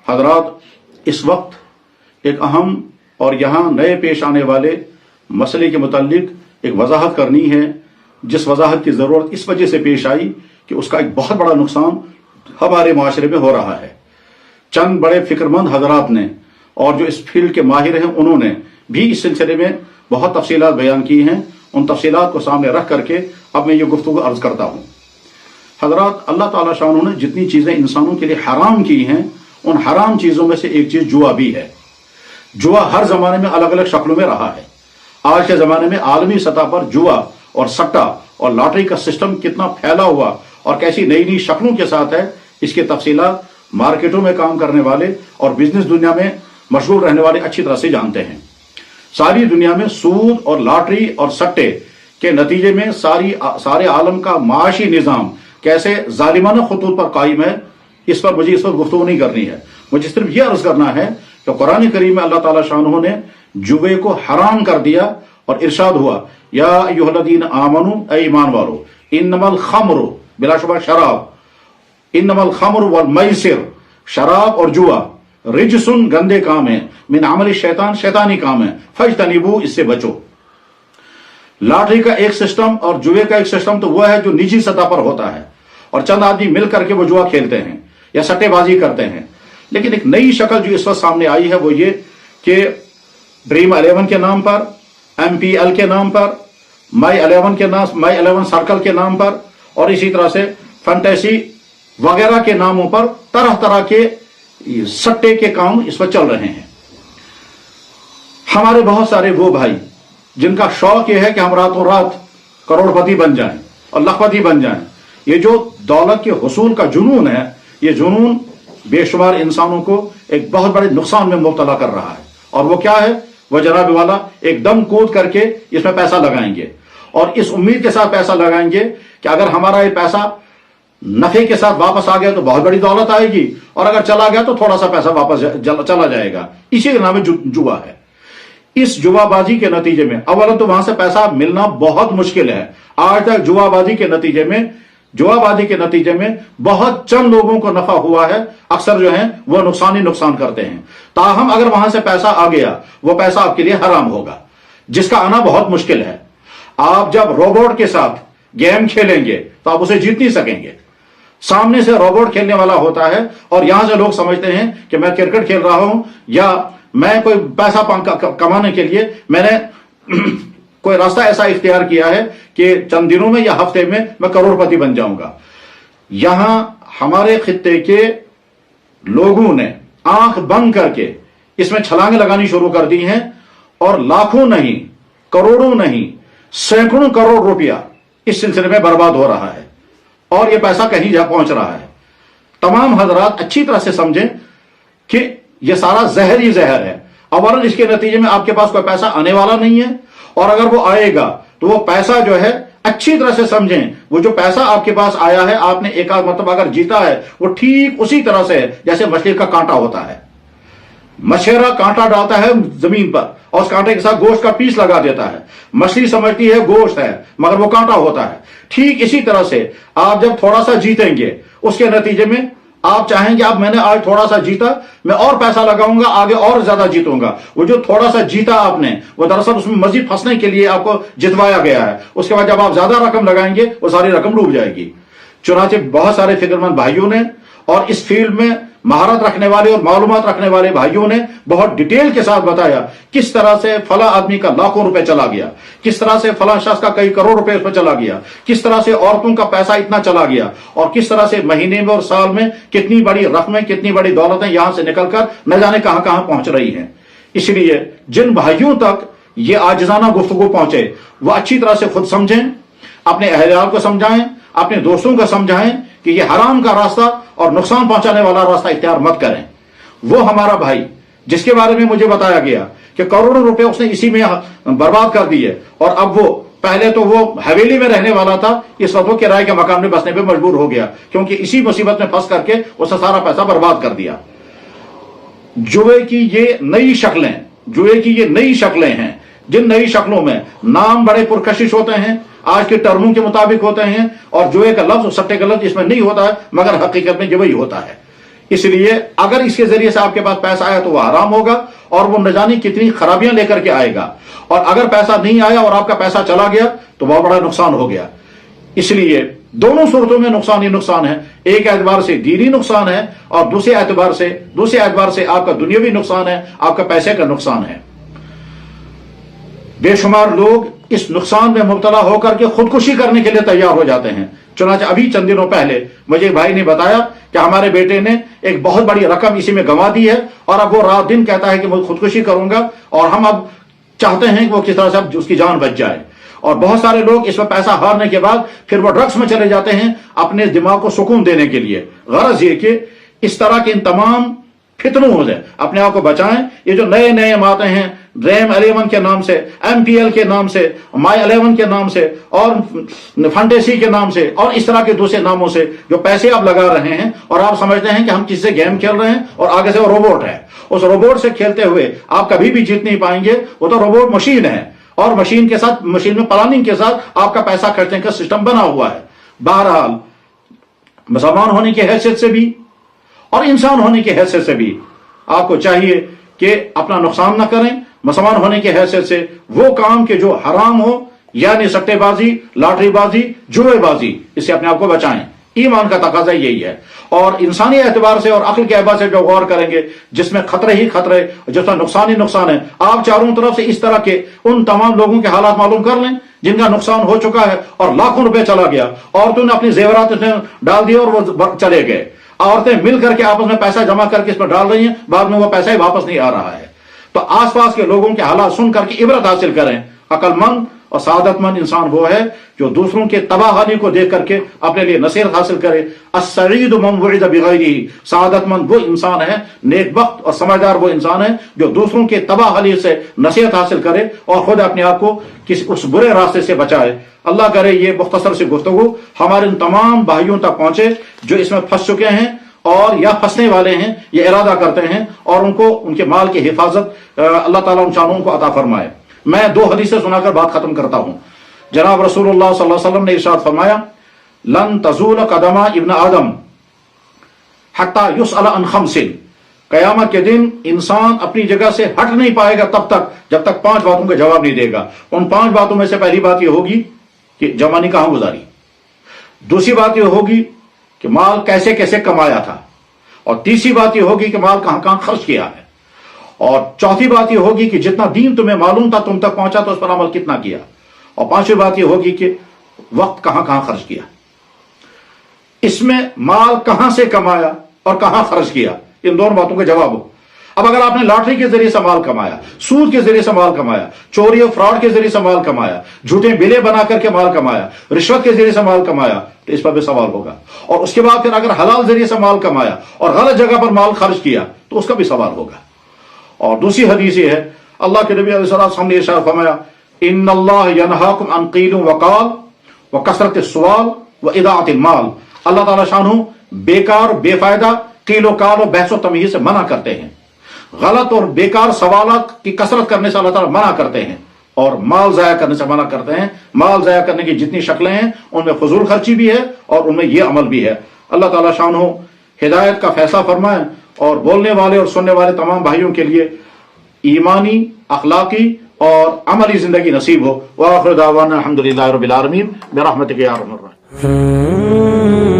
हजरात, इस वक्त एक अहम और यहाँ नए पेश आने वाले मसले के मुतालिक एक वजाहत करनी है, जिस वजाहत की ज़रूरत इस वजह से पेश आई कि उसका एक बहुत बड़ा नुकसान हमारे माशरे में हो रहा है। चंद बड़े फिक्रमंद हजरात ने और जो इस फील्ड के माहिर हैं उन्होंने भी इस सिलसिले में बहुत तफसीलात बयान की हैं। उन तफसीलात को सामने रख करके अब मैं ये गुफ्तगू अर्ज करता हूँ। हजरात, अल्लाह ताला शान ने जितनी चीज़ें इंसानों के लिए हराम की हैं, उन हराम चीज़ों में से एक चीज़ जुआ भी है। जुआ हर ज़माने में अलग अलग शक्लों में रहा है। आज के ज़माने में आलमी सतह पर जुआ और सट्टा और लॉटरी का सिस्टम कितना फैला हुआ और कैसी नई नई शक्लों के साथ है, इसके तफसीलात मार्केटों में काम करने वाले और बिजनेस दुनिया में मशगूल रहने वाले अच्छी तरह से जानते हैं। सारी दुनिया में सूद और लॉटरी और सट्टे के नतीजे में सारे आलम का माशी निज़ाम कैसे जालिमाना खतूत पर कायम है, इस पर मुझे इस वक्त गुफ्तगू नहीं करनी है। मुझे सिर्फ यह अर्ज करना है कि कुरान करीम में अल्लाह ताला शानहू ने जुए को हराम कर दिया और इरशाद हुआ, या अय्युहल्लज़ीन आमनू, ऐ ईमान वालो, इन्नमल खम्रु, बिलाशुबा शराब, इन्नमल खम्रु वल मैसिर, शराब और जुआ, रिजसुन, गंदे काम है, मिन अमल शैतान, शैतानी काम है, फज्तनिबू, इससे बचो। लॉटरी का एक सिस्टम और जुए का एक सिस्टम तो वह है जो निजी सतह पर होता है और चंद आदमी मिल करके वो जुआ खेलते हैं या सट्टेबाजी करते हैं। लेकिन एक नई शक्ल जो इस वक्त सामने आई है वो ये कि ड्रीम 11 के नाम पर, MPL के नाम पर, माई 11 सर्कल के नाम पर और इसी तरह से फंटेसी वगैरह के नामों पर तरह तरह के सट्टे के काम इस वक्त चल रहे हैं। हमारे बहुत सारे वो भाई जिनका शौक यह है कि हम रातों रात करोड़पति बन जाएं और लखपति बन जाएं, ये जो दौलत के हुसूल का जुनून है, ये जुनून बेशुमार इंसानों को एक बहुत बड़े नुकसान में मुब्तला कर रहा है। और वो क्या है? वह जनाब वाला एकदम कूद करके इसमें पैसा लगाएंगे और इस उम्मीद के साथ पैसा लगाएंगे कि अगर हमारा ये पैसा नफे के साथ वापस आ गया तो बहुत बड़ी दौलत आएगी और अगर चला गया तो थोड़ा सा पैसा वापस चला जाएगा। इसी के नाम जुआ है। इस जुआबाजी के नतीजे में अवल तो वहां से पैसा मिलना बहुत मुश्किल है। आज तक जुआबाजी के नतीजे में बहुत चंद लोगों को नफा हुआ है। अक्सर जो है वो नुकसान ही नुकसान करते हैं। ताहम अगर वहां से पैसा आ गया, वो पैसा आपके लिए हराम होगा, जिसका आना बहुत मुश्किल है। आप जब रोबोट के साथ गेम खेलेंगे तो आप उसे जीत नहीं सकेंगे। सामने से रोबोट खेलने वाला होता है और यहां से लोग समझते हैं कि मैं क्रिकेट खेल रहा हूं या मैं कोई पैसा कमाने के लिए मैंने कोई रास्ता ऐसा इख्तियार किया है कि चंद दिनों में या हफ्ते में मैं करोड़पति बन जाऊंगा। यहां हमारे खित्ते के लोगों ने आंख बंद करके इसमें छलांगे लगानी शुरू कर दी हैं और लाखों नहीं, करोड़ों नहीं, सैकड़ों करोड़ रुपया इस सिलसिले में बर्बाद हो रहा है और यह पैसा कहीं जा पहुंच रहा है। तमाम हजरात अच्छी तरह से समझें कि यह सारा जहर ही जहर है। अवलन इसके नतीजे में आपके पास कोई पैसा आने वाला नहीं है और अगर वो आएगा तो वो पैसा जो है, अच्छी तरह से समझें, वो जो पैसा आपके पास आया है, आपने एक आध मतलब अगर जीता है, वो ठीक उसी तरह से है जैसे मछली का कांटा होता है। मछेरा कांटा डालता है जमीन पर और उस कांटे के साथ गोश्त का पीस लगा देता है। मछली समझती है गोश्त है मगर वो कांटा होता है। ठीक इसी तरह से आप जब थोड़ा सा जीतेंगे, उसके नतीजे में आप चाहेंगे अब मैंने आज थोड़ा सा जीता, मैं और पैसा लगाऊंगा, आगे और ज्यादा जीतूंगा। वो जो थोड़ा सा जीता आपने, वो दरअसल उसमें मजीद फंसने के लिए आपको जितवाया गया है। उसके बाद जब आप ज्यादा रकम लगाएंगे वो सारी रकम डूब जाएगी। चुनांचे बहुत सारे फिक्रमंद भाइयों ने और इस फील्ड में महारत रखने वाले और मालूमात रखने वाले भाइयों ने बहुत डिटेल के साथ बताया किस तरह से फला आदमी का लाखों रुपए चला गया, किस तरह से फला शख्स का कई करोड़ रुपए उसमें चला गया, किस तरह से औरतों का पैसा इतना चला गया और किस तरह से महीने में और साल में कितनी बड़ी रकमें, कितनी बड़ी दौलतें यहां से निकलकर न जाने कहां कहां पहुंच रही हैं। इसलिए जिन भाइयों तक ये आजिजाना गुफ्तगू पहुंचे वो अच्छी तरह से खुद समझें, अपने अहलियाल को समझाएं, अपने दोस्तों को समझाएं कि ये हराम का रास्ता और नुकसान पहुंचाने वाला रास्ता इख्तियार मत करें। वो हमारा भाई जिसके बारे में मुझे बताया गया कि करोड़ों रुपए उसने इसी में बर्बाद कर दिए और अब वो पहले तो वो हवेली में रहने वाला था, इस वक्त वो किराए के मकान में बसने पे मजबूर हो गया क्योंकि इसी मुसीबत में फंस करके उसने सारा पैसा बर्बाद कर दिया। जुए की ये नई शक्लें हैं जिन नई शक्लों में नाम बड़े पुरकशिश होते हैं, आज के टर्मों के मुताबिक होते हैं और जुए का लफ्ज, सट्टे का लफ्ज इसमें नहीं होता है मगर हकीकत में वही होता है। اس لیے اگر اس کے ذریعے سے آپ کے پاس پیسہ آیا تو وہ حرام ہوگا اور وہ نہ جانے کتنی خرابیاں لے کر کے آئے گا، اور اگر پیسہ نہیں آیا اور آپ کا پیسہ چلا گیا تو بہت بڑا نقصان ہو گیا۔ اس لیے دونوں صورتوں میں نقصان ہی نقصان ہے، ایک اعتبار سے دینی نقصان ہے اور دوسرے اعتبار سے آپ کا دنیاوی نقصان ہے، آپ کا پیسے کا نقصان ہے۔ بے شمار لوگ اس نقصان میں مبتلا ہو کر کے خودکشی کرنے کے لیے تیار ہو جاتے ہیں۔ چنانچہ ابھی چند دنوں پہلے مجھے ایک بھائی نے بتایا کہ ہمارے بیٹے نے ایک بہت بڑی رقم اسی میں گنوا دی ہے اور اب وہ رات دن کہتا ہے کہ میں خودکشی کروں گا، اور ہم اب چاہتے ہیں کہ وہ کس طرح سے اب اس کی جان بچ جائے۔ اور بہت سارے لوگ اس میں پیسہ ہارنے کے بعد پھر وہ ڈرگس میں چلے جاتے ہیں اپنے دماغ کو سکون دینے کے لیے۔ غرض یہ کہ اس طرح کے ان تمام فتنوں سے اپنے آپ کو بچائیں۔ یہ جو نئے نئے آتے ہیں ڈریم 11 کے نام سے، MPL کے نام سے، مائی 11 کے نام سے، اور فنٹیسی کے نام سے، اور اس طرح کے دوسرے ناموں سے جو پیسے آپ لگا رہے ہیں، اور آپ سمجھتے ہیں کہ ہم کسی سے گیم کھیل رہے ہیں اور آگے سے وہ روبوٹ ہے۔ اس روبوٹ سے کھیلتے ہوئے آپ کبھی بھی جیت نہیں پائیں گے، وہ تو روبوٹ مشین ہے، اور مشین میں پلاننگ کے ساتھ آپ کا پیسہ خرچنے کا سسٹم بنا ہوا ہے۔ بہرحال مسلمان ہونے کی حیثیت سے بھی اور انسان ہونے کی حیثیت سے بھی آپ کو چاہیے کہ اپنا نقصان نہ کریں۔ مسلمان ہونے کی حیثیت سے وہ کام کہ جو حرام ہو، یعنی سٹے بازی، لاٹری بازی، جوئے بازی، اس سے اپنے آپ کو بچائیں۔ ایمان کا تقاضا یہی ہے، اور انسانی اعتبار سے اور عقل کے اعتبار سے جو غور کریں گے جس میں خطرے ہی خطرے، جس میں نقصان ہی نقصان ہے۔ آپ چاروں طرف سے اس طرح کے ان تمام لوگوں کے حالات معلوم کر لیں جن کا نقصان ہو چکا ہے اور لاکھوں روپے چلا گیا، عورتوں نے اپنی زیورات اس میں ڈال دیے اور وہ چلے گئے، عورتیں مل کر کے آپس میں پیسہ جمع کر کے اس میں ڈال رہی ہیں، بعد میں وہ پیسہ ہی واپس نہیں آ رہا ہے۔ تو آس پاس کے لوگوں کے حالات سن کر کے عبرت حاصل کریں۔ عقل مند اور سعادت مند انسان وہ ہے جو دوسروں کے تباہ حالی کو دیکھ کر کے اپنے لیے نصیحت حاصل کرے۔ السعید من وعظ بغیرہ، سعادت مند وہ انسان ہے، نیک بخت اور سمجھدار وہ انسان ہے جو دوسروں کے تباہ حالی سے نصیحت حاصل کرے اور خود اپنے آپ کو اس برے راستے سے بچائے۔ اللہ کرے یہ مختصر سی گفتگو ہمارے ان تمام بھائیوں تک پہنچے جو اس میں پھنس چکے ہیں اور یا پھنسنے والے ہیں، یہ ارادہ کرتے ہیں، اور ان کو ان کے مال کی حفاظت اللہ تعالیٰ ان شانوں کو عطا فرمائے۔ میں دو حدیثیں سنا کر بات ختم کرتا ہوں۔ جناب رسول اللہ صلی اللہ علیہ وسلم نے ارشاد فرمایا، لن تزول قدم ابن آدم حتی یسأل عن خمس، قیامت کے دن انسان اپنی جگہ سے ہٹ نہیں پائے گا تب تک جب تک 5 باتوں کا جواب نہیں دے گا۔ ان 5 باتوں میں سے پہلی بات یہ ہوگی کہ جوانی کہاں گزاری، دوسری بات یہ ہوگی کہ مال کیسے کیسے کمایا تھا، اور تیسری بات یہ ہوگی کہ مال کہاں کہاں خرچ کیا ہے، اور چوتھی بات یہ ہوگی کہ جتنا دین تمہیں معلوم تھا تم تک پہنچا تو اس پر عمل کتنا کیا، اور پانچویں بات یہ ہوگی کہ وقت کہاں کہاں خرچ کیا۔ اس میں مال کہاں سے کمایا اور کہاں خرچ کیا، ان دونوں باتوں کا جواب ہو۔ اب اگر آپ نے لاٹری کے ذریعے سے مال کمایا، سود کے ذریعے سے مال کمایا، چوری اور فراڈ کے ذریعے سے مال کمایا، جھوٹے بلے بنا کر کے مال کمایا، رشوت کے ذریعے سے مال کمایا، تو اس پر بھی سوال ہوگا۔ اور اس کے بعد پھر اگر حلال ذریعے سے مال کمایا اور غلط جگہ پر مال خرچ کیا تو اس کا بھی سوال ہوگا۔ اور دوسری حدیث یہ ہے، اللہ کے نبی علیہ السلام نے ارشاد فرمایا، ان اللہ ینہاکم عن قیل وقال وکثرت السؤال واضاعۃ المال، اللہ تعالیٰ شانہ بیکار بے فائدہ قیل و قال و بحث و تمیز سے منع کرتے ہیں، غلط اور بیکار سوالات کی کثرت کرنے سے اللہ تعالیٰ منع کرتے ہیں، اور مال ضائع کرنے سے منع کرتے ہیں۔ مال ضائع کرنے کی جتنی شکلیں ہیں ان میں فضول خرچی بھی ہے اور ان میں یہ عمل بھی ہے۔ اللہ تعالیٰ شانہ ہدایت کا فیصلہ فرمائے اور بولنے والے اور سننے والے تمام بھائیوں کے لیے ایمانی، اخلاقی اور عملی زندگی نصیب ہو۔ وآخر دعوانا الحمدللہ رب العالمین برحمتک یا ارحم الراحمین۔